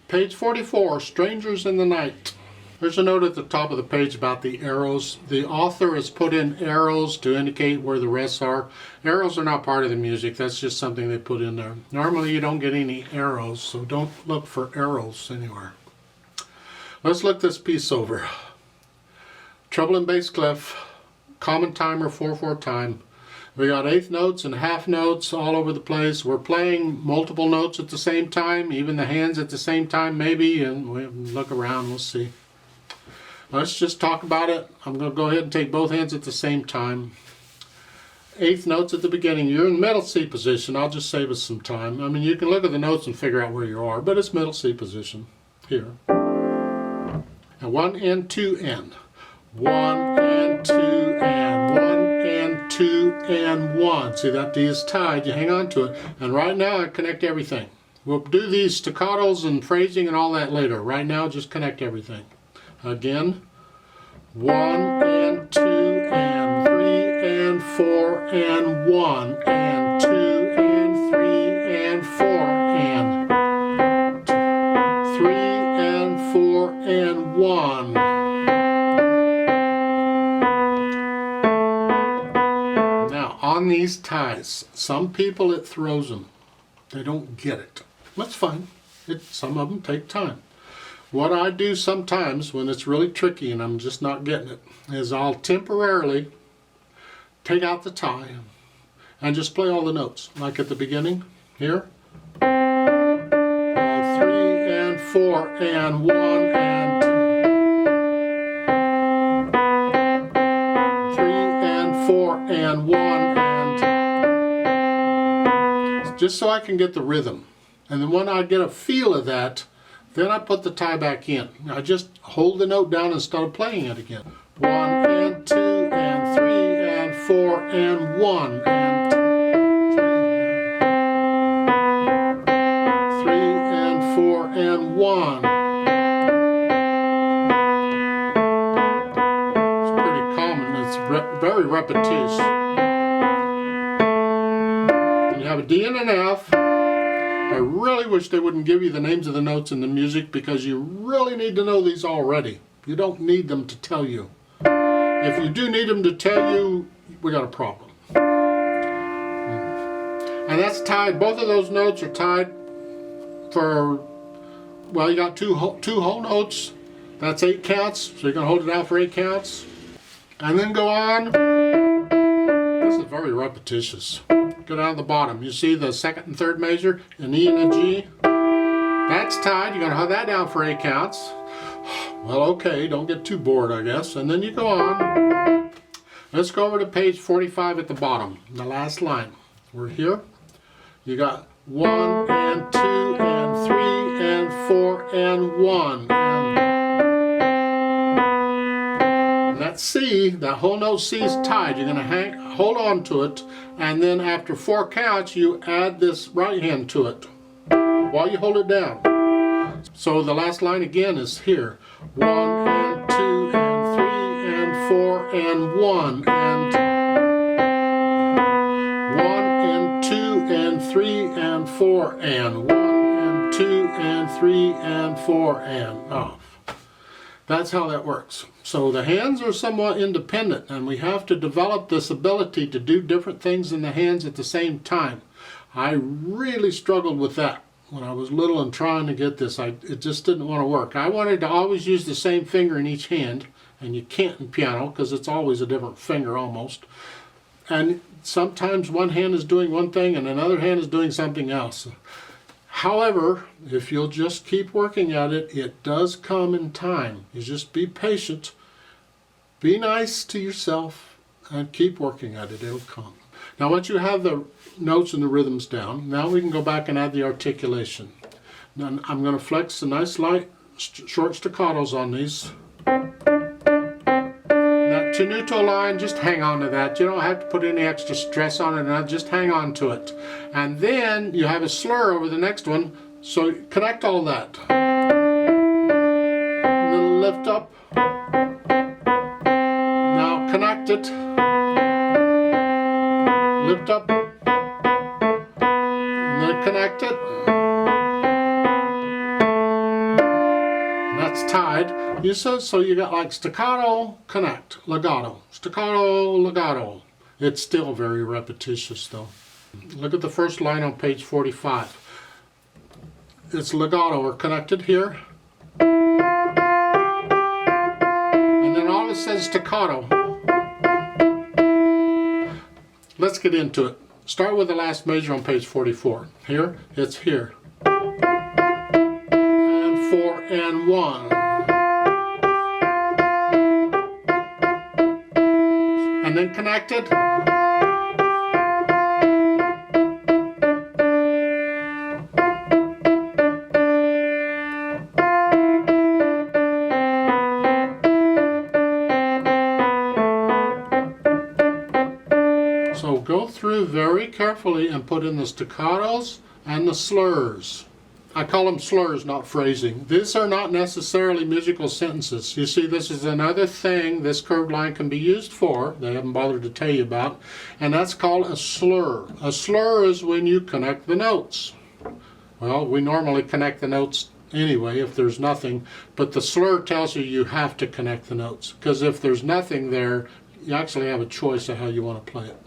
Page 44, Strangers in the Night. There's a note at the top of the page about the arrows. The author has put in arrows to indicate where the rests are. Arrows are not part of the music. That's just something they put in there. Normally you don't get any arrows, so don't look for arrows anywhere. Let's look this piece over. Treble and bass clef, common timer, 4/4 time. We got eighth notes and half notes all over the place. We're playing multiple notes at the same time, even the hands at the same time maybe, and we'll look around, we'll see. Let's just talk about it. I'm going to go ahead and take both hands at the same time. Eighth notes at the beginning. You're in middle C position. I'll just save us some time. I mean, you can look at the notes and figure out where you are, but it's middle C position here. And 1 and 2 and. 1 and 2 and. 1 and 2 and 1. See, that D is tied. You hang on to it. And right now I connect everything. We'll do these staccatos and phrasing and all that later. Right now just connect everything. Again, 1 and 2 and 3 and 4 and 1 and 2 and 3 and 4 and 3 and 4 and 1. Now on these ties, some people it throws them. They don't get it. That's fine. Some of them take time. What I do sometimes when it's really tricky and I'm just not getting it is I'll temporarily take out the tie and just play all the notes. Like at the beginning here. 3 and 4 and 1 and 2. 3 and 4 and 1 and just so I can get the rhythm. And then when I get a feel of that, then I put the tie back in. I just hold the note down and start playing it again. 1 and 2 and 3 and 4 and 1 and 3 and 4 and 1. It's pretty common. It's very repetitious. And you have a D and an F. I really wish they wouldn't give you the names of the notes in the music because you really need to know these already. You don't need them to tell you. If you do need them to tell you, we got a problem. And that's tied, both of those notes are tied for, well, you got two whole notes. That's 8 counts, so you're going to hold it down for 8 counts. And then go on. This is very repetitious. Go down to the bottom. You see the second and third measure, an E and a G. That's tied. You're going to hold that down for 8 counts. Well, okay, don't get too bored, I guess. And then you go on. Let's go over to page 45 at the bottom, the last line. We're here. You got 1 and 2 and 3 and 4 and 1. And that C, that whole note C is tied. You're going to hold on to it, and then after 4 counts, you add this right hand to it while you hold it down. So the last line again is here. 1 and 2 and 3 and 4 and 1 and 1 and 2 and 3 and 4 and 1 and 2 and 3 and 4 and off. That's how that works. So the hands are somewhat independent, and we have to develop this ability to do different things in the hands at the same time. I really struggled with that when I was little and trying to get this. It just didn't want to work. I wanted to always use the same finger in each hand, and you can't in piano because it's always a different finger almost. And sometimes one hand is doing one thing and another hand is doing something else. However, if you'll just keep working at it, it does come in time. You just be patient, be nice to yourself, and keep working at it. It'll come. Now once you have the notes and the rhythms down, now we can go back and add the articulation. Now I'm going to flex the nice light short staccatos on these. That tenuto line, just hang on to that. You don't have to put any extra stress on it, now just hang on to it. And then you have a slur over the next one, so connect all that. A little lift up. Now connect it. Lift up. And then connect it. tied. So you got like staccato, connect, legato, staccato, legato. It's still very repetitious though. Look at the first line on page 45. It's legato or connected here. And then all it says staccato. Let's get into it. Start with the last measure on page 44. Here, it's here. And 4 and 1. And then connected. So go through very carefully and put in the staccatos and the slurs. I call them slurs, not phrasing. These are not necessarily musical sentences. You see, this is another thing this curved line can be used for, they haven't bothered to tell you about, and that's called a slur. A slur is when you connect the notes. Well, we normally connect the notes anyway if there's nothing, but the slur tells you you have to connect the notes, because if there's nothing there, you actually have a choice of how you want to play it.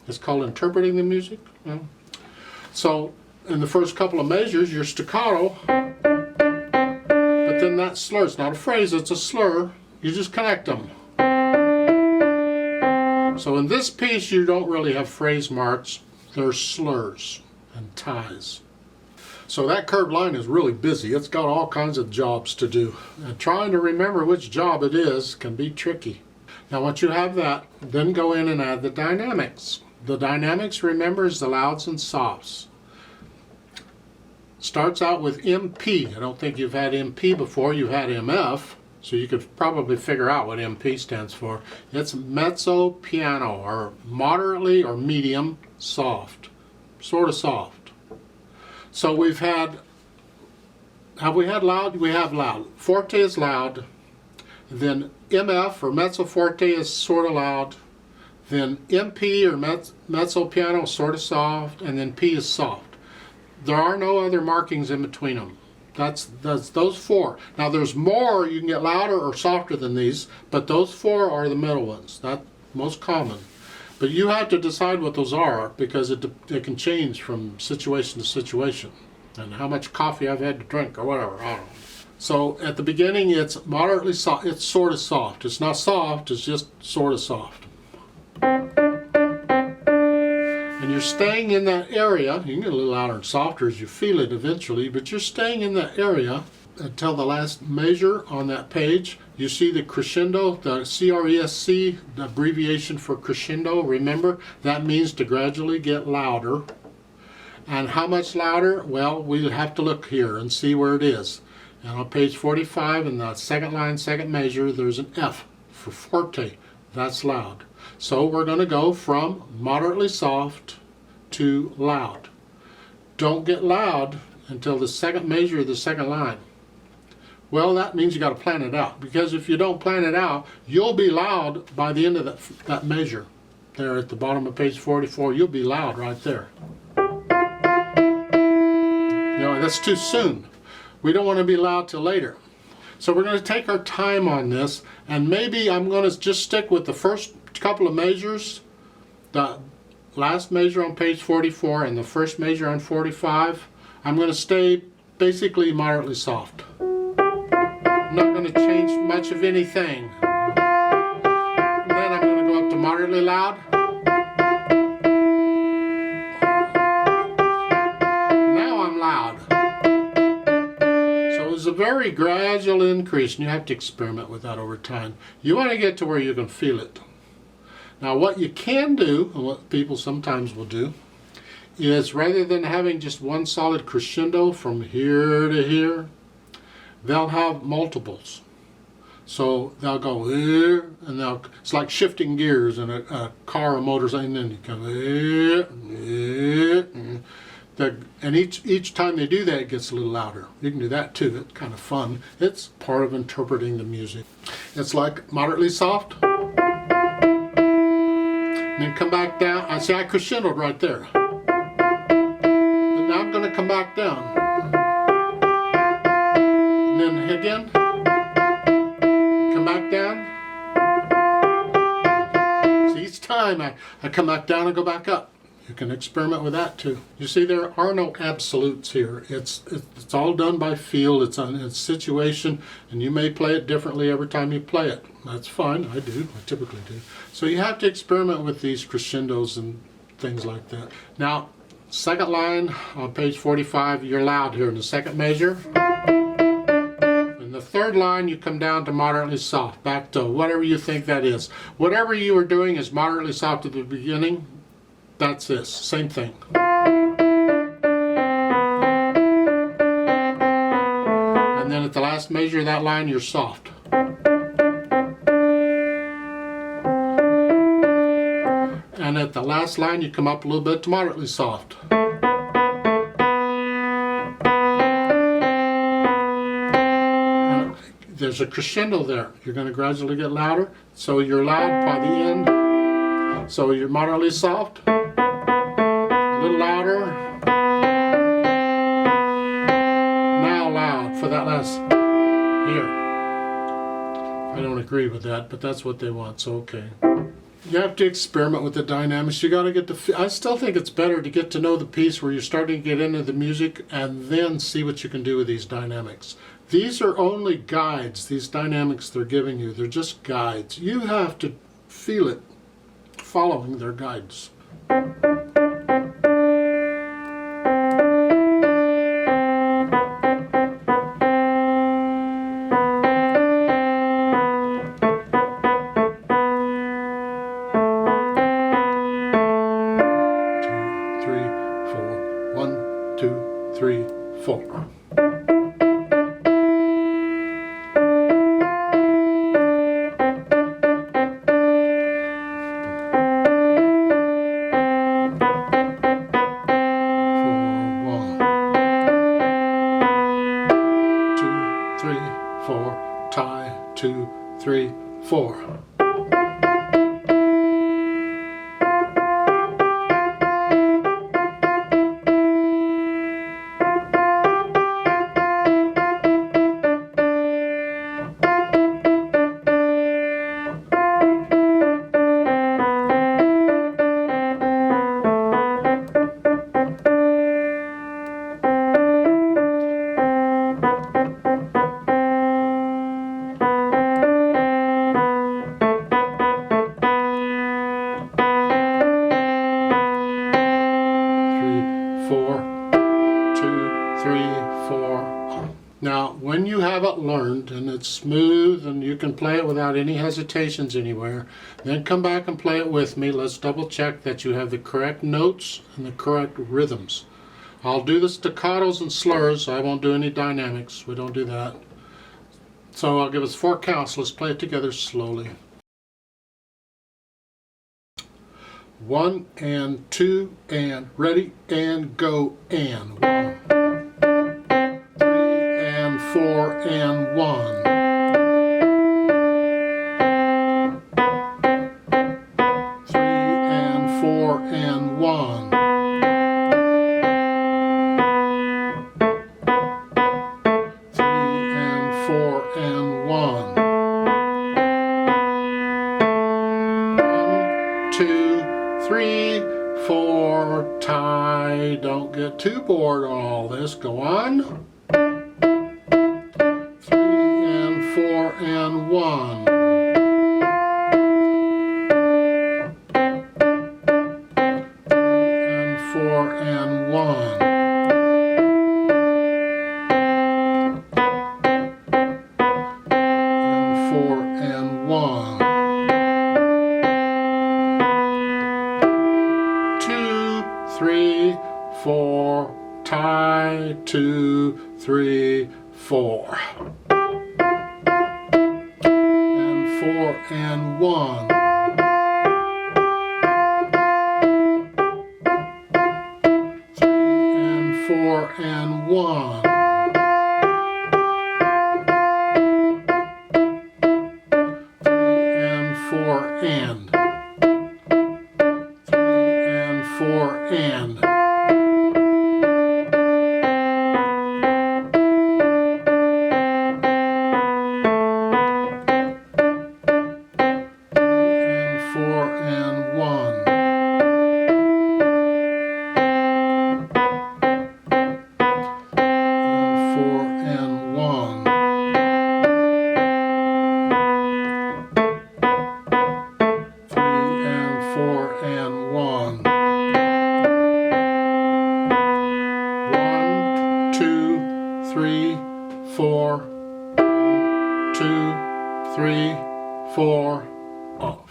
It's called interpreting the music. Yeah. So in the first couple of measures, your staccato, but then that slur, it's not a phrase, it's a slur, you just connect them. So in this piece, you don't really have phrase marks, there's slurs and ties. So that curved line is really busy. It's got all kinds of jobs to do. And trying to remember which job it is can be tricky. Now once you have that, then go in and add the dynamics. The dynamics, remember, is the louds and softs. Starts out with MP. I don't think you've had MP before. You've had MF, so you could probably figure out what MP stands for. It's mezzo piano, or moderately or medium soft, sort of soft. So we've had, have we had loud? We have loud. Forte is loud. Then MF, or mezzo forte, is sort of loud. Then MP, or mezzo piano, is sort of soft. And then P is soft. There are no other markings in between them. That's those four. Now there's more, you can get louder or softer than these, but those four are the middle ones. That's most common. But you have to decide what those are, because it can change from situation to situation. And how much coffee I've had to drink or whatever, I don't know. So at the beginning it's moderately soft, it's sort of soft. It's not soft, it's just sort of soft. And you're staying in that area. You can get a little louder and softer as you feel it eventually, but you're staying in that area until the last measure on that page. You see the crescendo, the CRESC, the abbreviation for crescendo. Remember, that means to gradually get louder. And how much louder? Well, we'll have to look here and see where it is. And on page 45, in the second line, second measure, there's an F for forte. That's loud. So we're going to go from moderately soft to loud. Don't get loud until the second measure of the second line. Well, that means you got to plan it out, because if you don't plan it out, you'll be loud by the end of that measure. There at the bottom of page 44, you'll be loud right there. You know, that's too soon. We don't want to be loud till later. So we're going to take our time on this, and maybe I'm going to just stick with the first couple of measures, the last measure on page 44 and the first measure on 45. I'm going to stay basically moderately soft. I'm not going to change much of anything. And then I'm going to go up to moderately loud. Now I'm loud. So it's a very gradual increase, and you have to experiment with that over time. You want to get to where you can feel it. Now what you can do, and what people sometimes will do, is rather than having just one solid crescendo from here to here, they'll have multiples. So they'll go here, and it's like shifting gears in a car or motorcycle, and then you come here, and each time they do that, it gets a little louder. You can do that too. It's kind of fun. It's part of interpreting the music. It's like moderately soft. And then come back down. I see I crescendoed right there. But now I'm going to come back down. And then again. back down. So each time I come back down and go back up. You can experiment with that too. You see, there are no absolutes here. It's all done by feel. It's on its situation, and you may play it differently every time you play it. That's fine. I do. I typically do. So you have to experiment with these crescendos and things like that. Now, second line on page 45, you're loud here in the second measure. In the third line, you come down to moderately soft, back to whatever you think that is. Whatever you were doing is moderately soft at the beginning. That's this, same thing. And then at the last measure of that line, you're soft. And at the last line, you come up a little bit to moderately soft. And there's a crescendo there. You're going to gradually get louder. So you're loud by the end. So you're moderately soft. A little louder. Now loud for that last here. I don't agree with that, but that's what they want, so okay. You have to experiment with the dynamics. You got to get to. I still think it's better to get to know the piece where you're starting to get into the music and then see what you can do with these dynamics. These are only guides. These dynamics they're giving you, they're just guides. You have to feel it following their guides. 3, 4. Tie, 2, 3, 4. Now, when you have it learned and it's smooth and you can play it without any hesitations anywhere, then come back and play it with me. Let's double check that you have the correct notes and the correct rhythms. I'll do the staccatos and slurs. I won't do any dynamics. We don't do that. So I'll give us 4 counts. Let's play it together slowly. 1 and 2 and ready and go and 1. 4 and 1. 3 and 4 and 1. 3 and 4 and 1. 1, 2, 3, 4. Tie. Don't get too bored on all this. Go on. 4 and 1. 3 and 4 and 1. 4 and 1. 2, 3, 4. Tie. 2, 3, 4. 4 and 1. 3 and 4 and 1. 3 and 4 and. 3 and 4 and. 3 3, 4, 2, 3, 4, off.